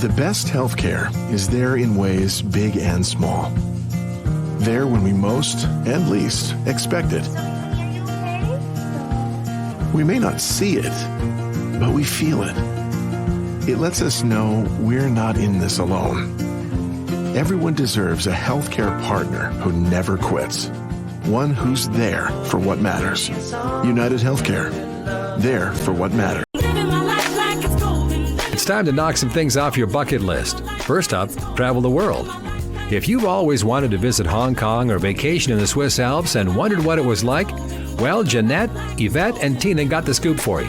The best healthcare is there in ways big and small. There when we most and least expect it. We may not see it, but we feel it. It lets us know we're not in this alone. Everyone deserves a healthcare partner who never quits. One who's there for what matters. United Healthcare. There for what matters. It's time to knock some things off your bucket list. First up, travel the world. If you've always wanted to visit Hong Kong or vacation in the Swiss Alps and wondered what it was like, well, Jeanette, Yvette, and Tina got the scoop for you.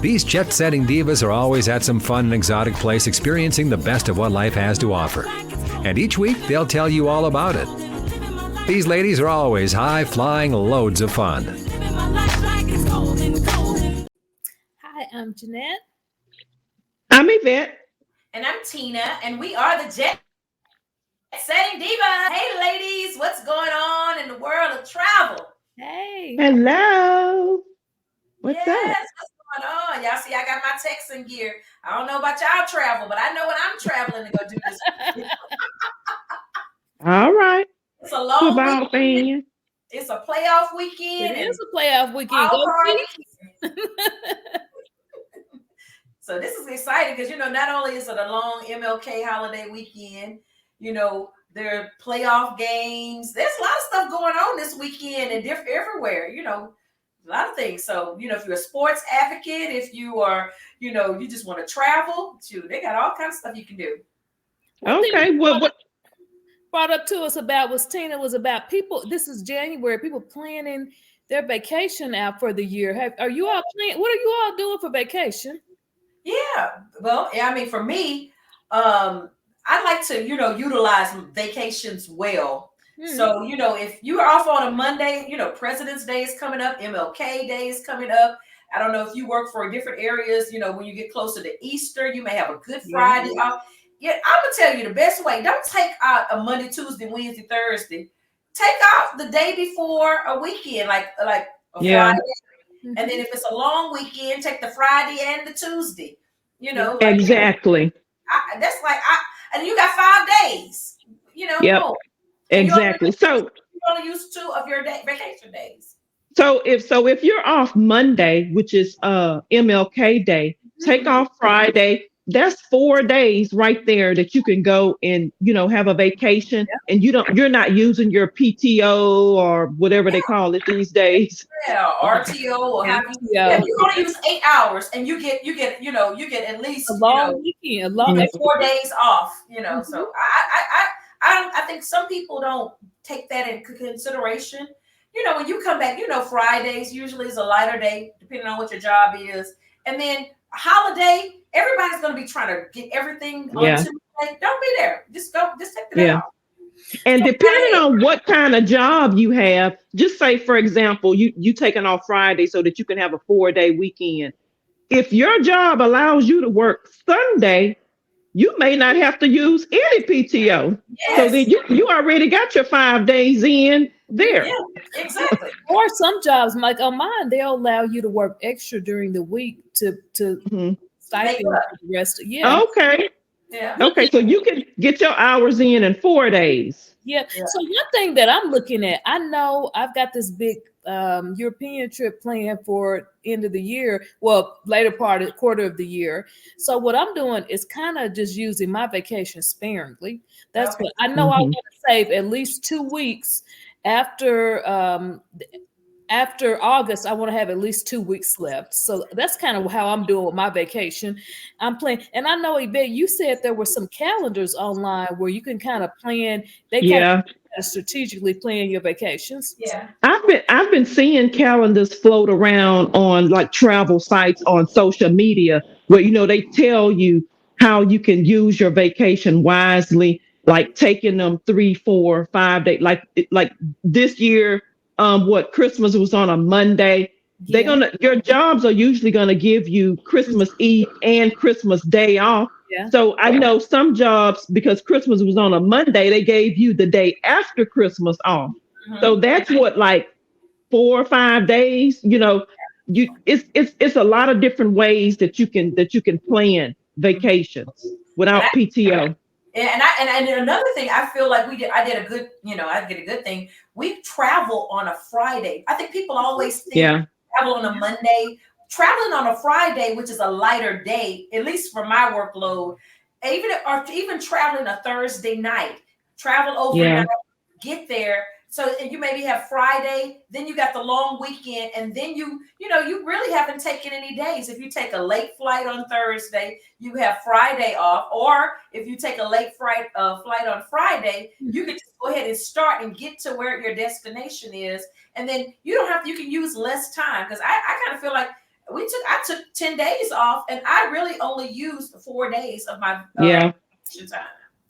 These Jet Setting Divas are always at some fun and exotic place experiencing the best of what life has to offer. And each week, they'll tell you all about it. These ladies are always high-flying loads of fun. Hi, I'm Jeanette. I'm Yvette. And I'm Tina, and we are the Jet Setting Divas. Hey, ladies, what's going on in the world of travel? Hey. Hello. What's up? What's going on? Y'all see, I got my texting gear. I don't know about y'all travel, but I know when I'm traveling to go do this. All right. It's a long Football weekend. fan. It's a playoff weekend. It is a playoff weekend. Go Chiefs. So this is exciting because, not only is it a long MLK holiday weekend, there are playoff games. There's a lot of stuff going on this weekend and everywhere, a lot of things. So, if you're a sports advocate, if you are, you just want to travel, they got all kinds of stuff you can do. Okay. What brought up to us about was about people. This is January, people planning their vacation out for the year. Are you all planning? What are you all doing for vacation? Yeah. Well, for me, I like to, utilize vacations well. So, if you are off on a Monday, President's Day is coming up, MLK Day is coming up. I don't know if you work for different areas, when you get closer to Easter, you may have a Good Friday off. Yeah, I'm going to tell you the best way. Don't take out a Monday, Tuesday, Wednesday, Thursday. Take off the day before a weekend, like a Friday. And then if it's a long weekend, take the Friday and the Tuesday. exactly. And you got 5 days. Yep. Boom. Exactly. So you only use 2 of your vacation days. So if you're off Monday, which is MLK Day, take off Friday. That's 4 days right there that you can go and have a vacation, and you're not using your PTO or whatever they call it these days. Yeah, RTO or you only use 8 hours, and you get at least a long weekend, 4 days off. So I think some people don't take that into consideration. When you come back, Fridays usually is a lighter day, depending on what your job is, and then holiday. Everybody's going to be trying to get everything on Tuesday. Don't be there. Just take the day off. And depending on what kind of job you have, just say, for example, you taking off Friday so that you can have a 4-day weekend. If your job allows you to work Sunday, you may not have to use any PTO. Yes. So then you already got your 5 days in there. Yeah, exactly. Or some jobs, like on mine, they'll allow you to work extra during the week to stipend for the rest. Okay. Yeah. Okay. So you can get your hours in 4 days. Yeah. So one thing that I'm looking at, I know I've got this big European trip planned for end of the year. Well, later quarter of the year. So what I'm doing is kind of just using my vacation sparingly. That's what I know. I want to save at least 2 weeks after August. I want to have at least 2 weeks left. So that's kind of how I'm doing with my vacation. I'm planning, and I know, Yvette, you said there were some calendars online where you can kind of plan. They kind of strategically plan your vacations. Yeah, I've been seeing calendars float around on like travel sites on social media where they tell you how you can use your vacation wisely, like taking them 3, 4, 5 days. Like this year. Christmas was on a Monday. Your jobs are usually gonna give you Christmas Eve and Christmas Day off. Yeah. So I know some jobs, because Christmas was on a Monday, they gave you the day after Christmas off. So that's what, like 4 or 5 days. It's a lot of different ways that you can plan vacations without PTO. And another thing, I feel like I did a good thing. We travel on a Friday. I think people always think travel on a Monday. Traveling on a Friday, which is a lighter day, at least for my workload, even traveling a Thursday night, travel overnight, get there. So you maybe have Friday, then you got the long weekend, and then you really haven't taken any days. If you take a late flight on Thursday, you have Friday off. Or if you take a late flight on Friday, you can just go ahead and start and get to where your destination is, and then you can use less time. Because I kind of feel like I took 10 days off, and I really only used 4 days of my vacation time.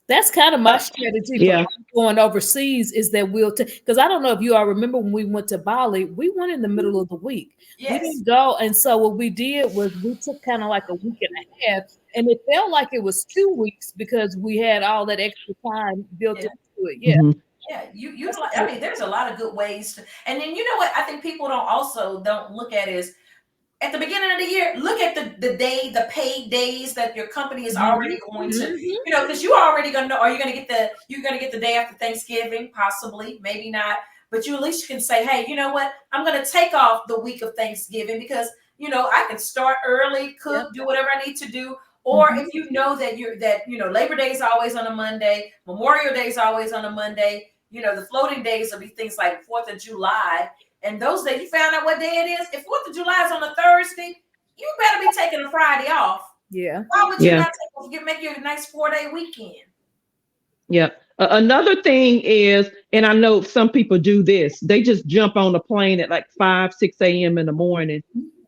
That's kind of my strategy for going overseas, is that because I don't know if you all remember when we went to Bali, we went in the middle of the week. Yes. We didn't go. And so what we did was we took kind of like a week and a half, and it felt like it was 2 weeks because we had all that extra time built into it. Yeah. Mm-hmm. Yeah. I mean, there's a lot of good ways to, and then, you know what, I think people don't look at is, at the beginning of the year, look at the paid days that your company is already going to, because you already gonna know. Are you gonna get the day after Thanksgiving? Possibly, maybe not. But you at least can say, hey, you know what? I'm gonna take off the week of Thanksgiving because I can start early, cook, do whatever I need to do. Or if you know that Labor Day is always on a Monday, Memorial Day is always on a Monday. The floating days will be things like 4th of July. And those days, you found out what day it is. If 4th of July is on a Thursday, you better be taking a Friday off. Yeah. Why would you not make you a nice 4-day weekend? Yeah. Another thing is, and I know some people do this, they just jump on a plane at like 5, 6 a.m. in the morning,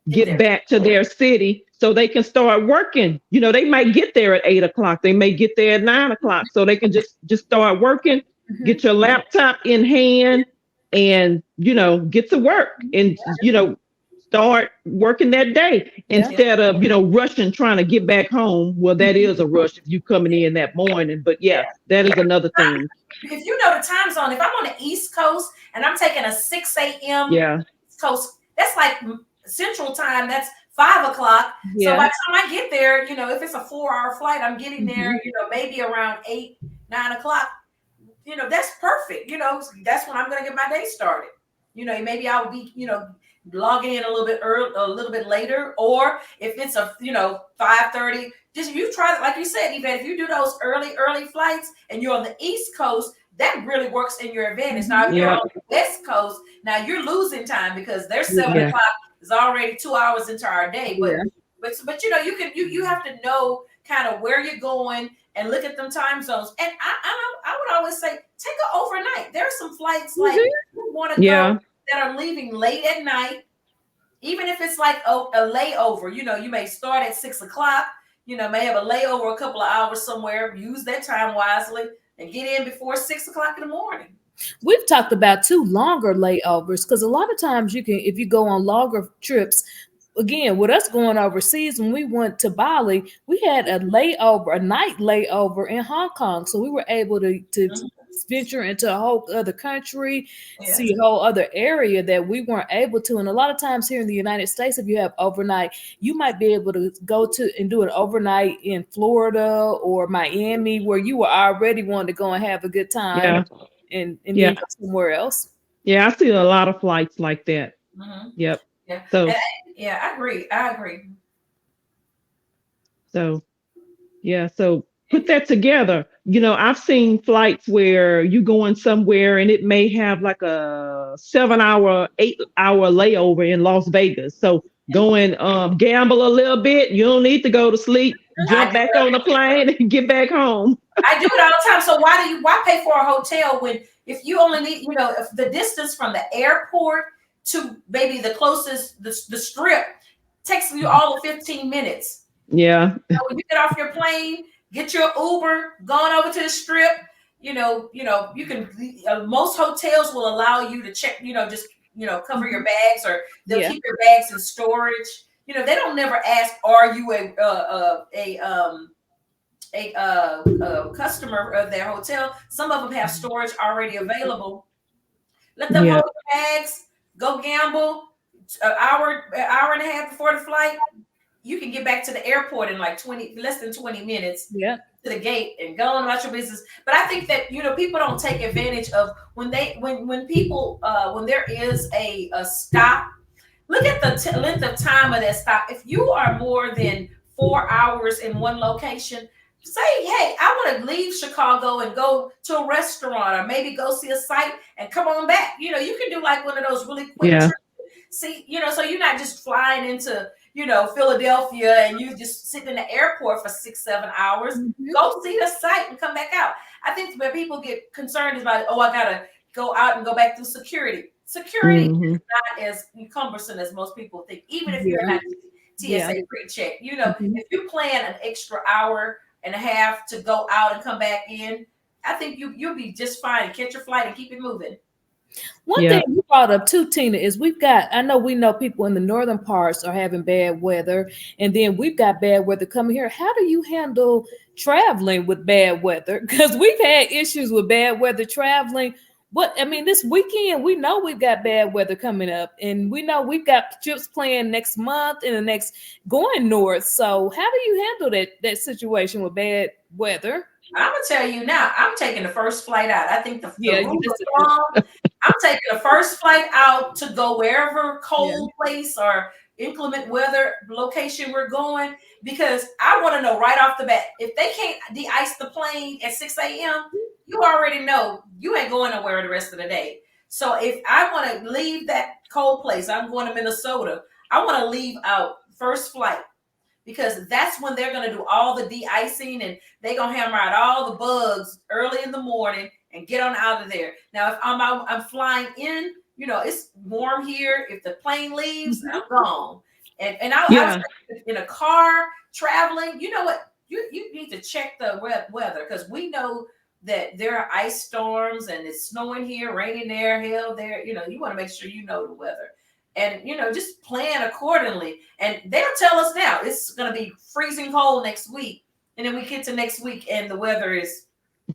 get back to their city so they can start working. They might get there at 8 o'clock. They may get there at 9 o'clock. So they can just start working, get your laptop in hand, and get to work and start working that day instead of rushing trying to get back home. Well, that is a rush if you coming in that morning, but that is another thing. If you know the time zone, if I'm on the East Coast and I'm taking a 6 a.m. East Coast, that's like Central Time, that's 5 o'clock. So by the time I get there, if it's a 4-hour flight, I'm getting there maybe around 8, 9 o'clock. That's perfect. That's when I'm going to get my day started. Maybe I would be, logging in a little bit early, a little bit later. Or if it's a, 5:30, just you try it. Like you said, Yvette, if you do those early flights and you're on the East Coast, that really works in your advantage. Now, if you're on the West Coast, now you're losing time because their 7 o'clock is already 2 hours into our day. But you have to know kind of where you're going and look at them time zones. And I would always say, take an overnight. There are some flights like you want to go that are leaving late at night, even if it's like a layover. You may start at 6 o'clock, may have a layover a couple of hours somewhere. Use that time wisely and get in before 6 o'clock in the morning. We've talked about longer layovers, because a lot of times if you go on longer trips, again, with us going overseas, when we went to Bali, we had a night layover in Hong Kong. So we were able to venture into a whole other country, see a whole other area that we weren't able to. And a lot of times here in the United States, if you have overnight, you might be able to go to and do an overnight in Florida or Miami, where you were already wanting to go and have a good time and then go somewhere else. Yeah, I see a lot of flights like that. Yep. Yeah. So I agree. So put that together. I've seen flights where you going somewhere and it may have like a 7-hour, 8-hour layover in Las Vegas. So go and gamble a little bit. You don't need to go to sleep. Jump back on the plane and get back home. I do it all the time. So why pay for a hotel when if you only need, if the distance from the airport to maybe the closest the strip takes you all of 15 minutes. Yeah. When you get off your plane, get your Uber, going over to the strip. You can. Most hotels will allow you to check. Cover your bags, or they'll keep your bags in storage. They don't never ask, are you a customer of their hotel? Some of them have storage already available. Let them hold your bags. Go gamble. An hour and a half before the flight. you can get back to the airport in like less than 20 minutes. Yeah. To the gate and go on about your business. But I think that people don't take advantage of when people when there is a stop. Look at the length of time of that stop. If you are more than 4 hours in one location, say, hey, I want to leave Chicago and go to a restaurant or maybe go see a site and come on back. You can do like one of those really quick trips. See, so you're not just flying into Philadelphia and you just sit in the airport for 6-7 hours. Go see the site and come back out. I think where people get concerned is about, I gotta go out and go back through security. Security is not as cumbersome as most people think, even if you're not TSA pre-check. If you plan an extra hour and a half to go out and come back in, I think you'll be just fine. Catch your flight and keep it moving. One thing you brought up too, Tina, is we know people in the northern parts are having bad weather, and then we've got bad weather coming here. How do you handle traveling with bad weather? Because we've had issues with bad weather traveling. This weekend, we know we've got bad weather coming up, and we know we've got trips planned next month and the next going north. So how do you handle that situation with bad weather? I'm gonna tell you now, I'm taking the first flight out. I think the rules are wrong. I'm taking the first flight out to go wherever cold place or inclement weather location we're going, because I want to know right off the bat, if they can't de-ice the plane at 6 a.m., you already know you ain't going nowhere the rest of the day. So if I want to leave that cold place, I'm going to Minnesota, I want to leave out first flight, because that's when they're going to do all the de-icing and they're going to hammer out all the bugs early in the morning and get on out of there. Now, if I'm flying in, it's warm here. If the plane leaves, I'm gone. And I was in a car traveling, you know what? You need to check the weather, because we know that there are ice storms and it's snowing here, raining there, hail there. You want to make sure you know the weather. And, just plan accordingly. And they'll tell us now it's going to be freezing cold next week. And then we get to next week and the weather is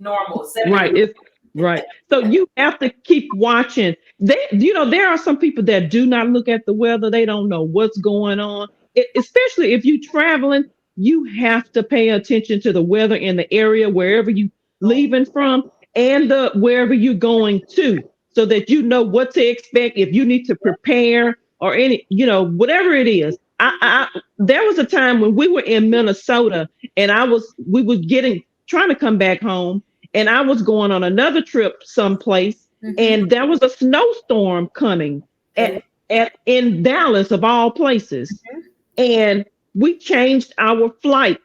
normal. Right. So you have to keep watching. There are some people that do not look at the weather. They don't know what's going on. Especially if you're traveling, you have to pay attention to the weather in the area wherever you leaving from and wherever you're going to, so that you know what to expect, if you need to prepare or whatever it is. There was a time when we were in Minnesota and we were trying to come back home, and I was going on another trip someplace, and there was a snowstorm coming in Dallas of all places. And we changed our flight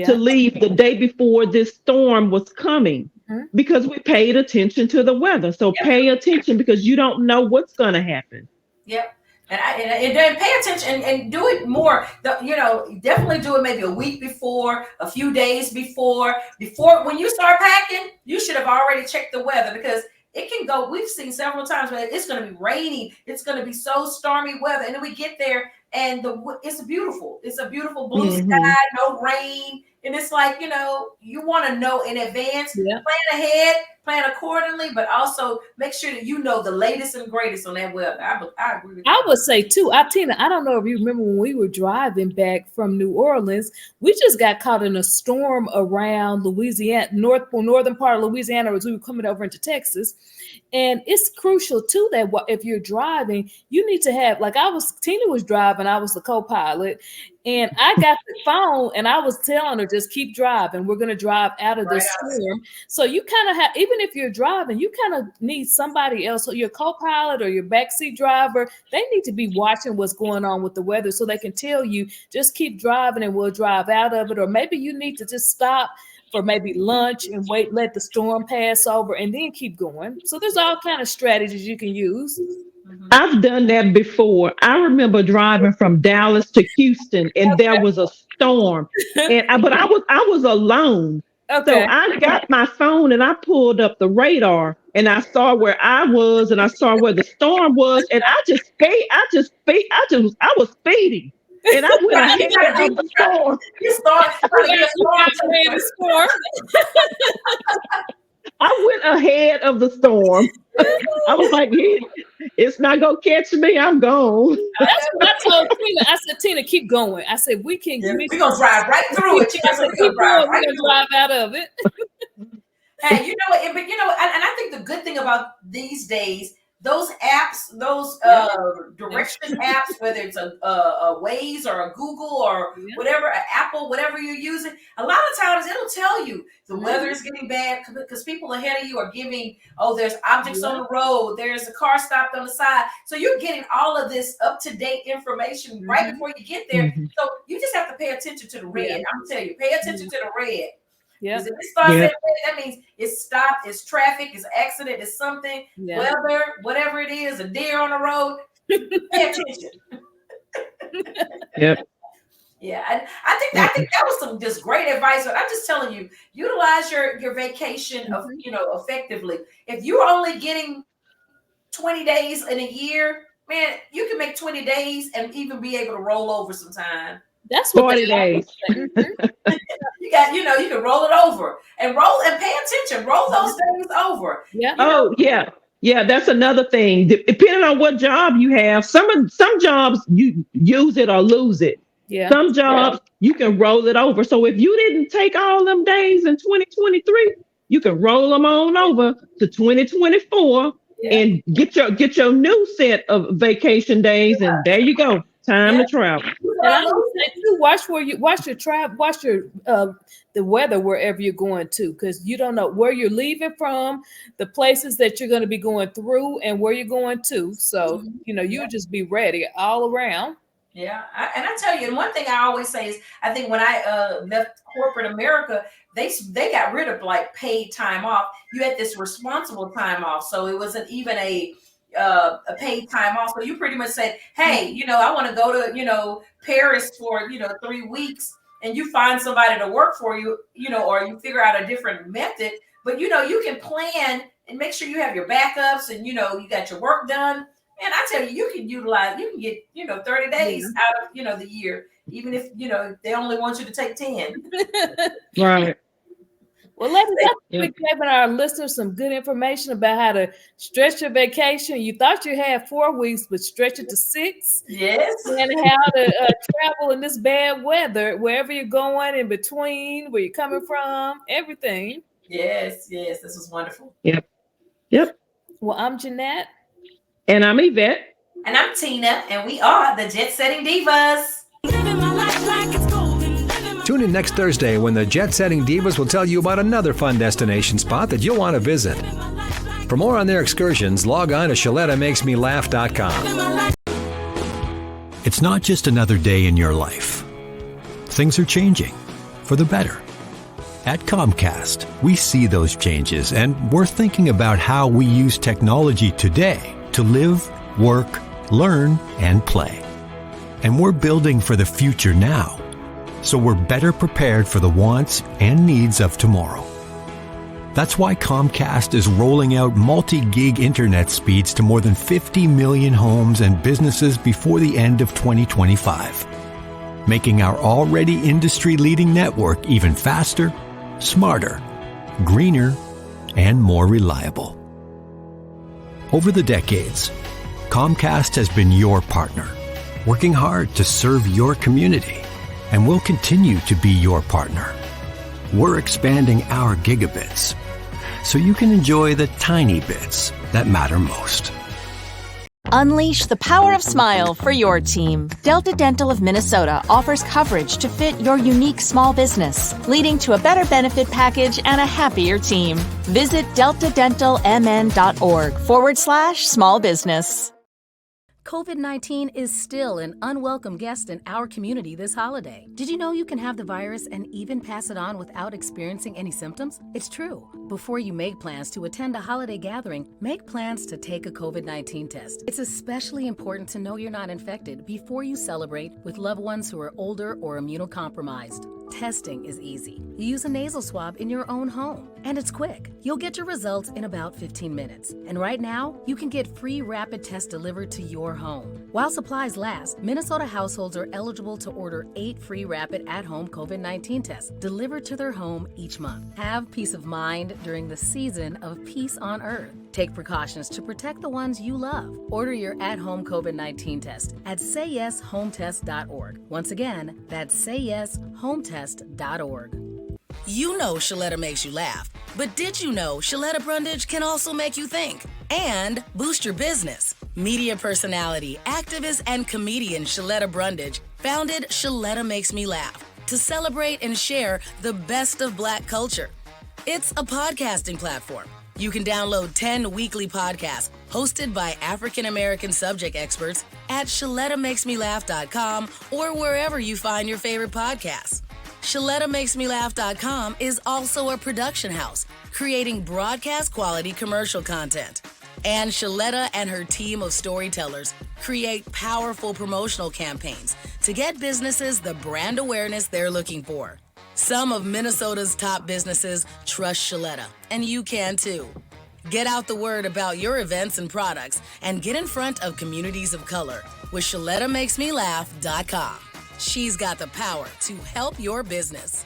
to leave the day before this storm was coming, because we paid attention to the weather. So pay attention, because you don't know what's going to happen. Yep. And then pay attention and do it more. Definitely do it maybe a week before, a few days before when you start packing. You should have already checked the weather, because it can go. We've seen several times where it's going to be rainy. It's going to be so stormy weather, and then we get there and it's beautiful. It's a beautiful blue sky, no rain. And it's like, you want to know in advance, plan ahead, plan accordingly, but also make sure that you know the latest and greatest on that weather. I agree with you. I would say too, Tina, I don't know if you remember when we were driving back from New Orleans, we just got caught in a storm around Louisiana, northern part of Louisiana, as we were coming over into Texas. And it's crucial too that if you're driving, you need to have, Tina was driving, I was the co-pilot, and I got the phone and I was telling her, just keep driving. We're going to drive out of this storm. So you kind of have, even if you're driving, you kind of need somebody else, or your co-pilot or your backseat driver. They need to be watching what's going on with the weather, so they can tell you, just keep driving and we'll drive out of it. Or maybe you need to just stop for maybe lunch and let the storm pass over and then keep going. So there's all kind of strategies you can use. I've done that before. I remember driving from Dallas to Houston, and there was a storm, but I was alone. Okay. So I got my phone and I pulled up the radar, and I saw where I was, and I saw where the storm was, and I was speeding. And I went ahead of the storm. I went ahead of the storm. I was like, It's not gonna catch me. I'm gone. That's what I told Tina. I said, Tina, keep going. I said, we can. Yeah, we're gonna drive right through it. I said, keep going. We're gonna drive out of it. Hey, you know what? But you know, and I think the good thing about these days, those apps, those direction apps, whether it's a Waze or a Google or whatever, an Apple, whatever you're using, a lot of times it'll tell you the weather is getting bad because people ahead of you are giving, there's objects on the road, there's a car stopped on the side. So you're getting all of this up-to-date information right before you get there. So you just have to pay attention to the red. I'm gonna tell you, pay attention to the red. Yeah. If it starts that way, that means it's stopped, it's traffic, it's accident, it's something, weather, whatever it is, a deer on the road. Pay attention. Yep. Yeah, I think that was some just great advice. But I'm just telling you, utilize your vacation of effectively. If you're only getting 20 days in a year, man, you can make 20 days and even be able to roll over some time. That's what 40 days. You got, you can roll it over and pay attention. Roll those days over. Yeah. Oh, yeah. Yeah, that's another thing. Depending on what job you have, some jobs you use it or lose it. Yeah. Some jobs you can roll it over. So if you didn't take all them days in 2023, you can roll them on over to 2024 and get your new set of vacation days, and there you go. Time to travel. And I would say too, watch the weather wherever you're going to, because you don't know where you're leaving from, the places that you're going to be going through, and where you're going to. So you just be ready all around. Yeah, and I tell you, and one thing I always say is, I think when I left corporate America, they got rid of like paid time off. You had this responsible time off, so it wasn't even a paid time off. So you pretty much said, hey, I want to go to Paris for 3 weeks, and you find somebody to work for you, or you figure out a different method. But you can plan and make sure you have your backups, and you got your work done. And I tell you, you can get 30 days out of the year, even if they only want you to take 10. Right. Well, let's be giving our listeners some good information about how to stretch your vacation. You thought you had 4 weeks, but stretch it to 6. Yes. And how to travel in this bad weather, wherever you're going, in between, where you're coming from, everything. Yes. This was wonderful. Yep. Well, I'm Jeanette. And I'm Yvette. And I'm Tina. And we are the Jet Setting Divas. Tune in next Thursday when the Jet Setting Divas will tell you about another fun destination spot that you'll want to visit. For more on their excursions, log on to ShalettaMakesMeLaugh.com. It's not just another day in your life. Things are changing for the better. At Comcast, we see those changes, and we're thinking about how we use technology today to live, work, learn, and play. And we're building for the future now, so we're better prepared for the wants and needs of tomorrow. That's why Comcast is rolling out multi-gig internet speeds to more than 50 million homes and businesses before the end of 2025, making our already industry-leading network even faster, smarter, greener, and more reliable. Over the decades, Comcast has been your partner, working hard to serve your community, and will continue to be your partner. We're expanding our gigabits so you can enjoy the tiny bits that matter most. Unleash the power of smile for your team. Delta Dental of Minnesota offers coverage to fit your unique small business, leading to a better benefit package and a happier team. Visit deltadentalmn.org/small business. COVID-19 is still an unwelcome guest in our community this holiday. Did you know you can have the virus and even pass it on without experiencing any symptoms? It's true. Before you make plans to attend a holiday gathering, make plans to take a COVID-19 test. It's especially important to know you're not infected before you celebrate with loved ones who are older or immunocompromised. Testing is easy. You use a nasal swab in your own home, and it's quick. You'll get your results in about 15 minutes. And right now, you can get free rapid tests delivered to your home. While supplies last, Minnesota households are eligible to order 8 free rapid at-home COVID-19 tests delivered to their home each month. Have peace of mind during the season of peace on Earth. Take precautions to protect the ones you love. Order your at-home COVID-19 test at sayyeshometest.org. Once again, that's sayyeshometest.org. You know Shaletta makes you laugh, but did you know Shaletta Brundage can also make you think and boost your business? Media personality, activist, and comedian Shaletta Brundage founded Shaletta Makes Me Laugh to celebrate and share the best of Black culture. It's a podcasting platform. You can download 10 weekly podcasts hosted by African American subject experts at ShalettaMakesMeLaugh.com or wherever you find your favorite podcasts. ShalettaMakesMeLaugh.com is also a production house, creating broadcast quality commercial content. And Shaletta and her team of storytellers create powerful promotional campaigns to get businesses the brand awareness they're looking for. Some of Minnesota's top businesses trust Shaletta, and you can too. Get out the word about your events and products and get in front of communities of color with ShalettaMakesMeLaugh.com. She's got the power to help your business.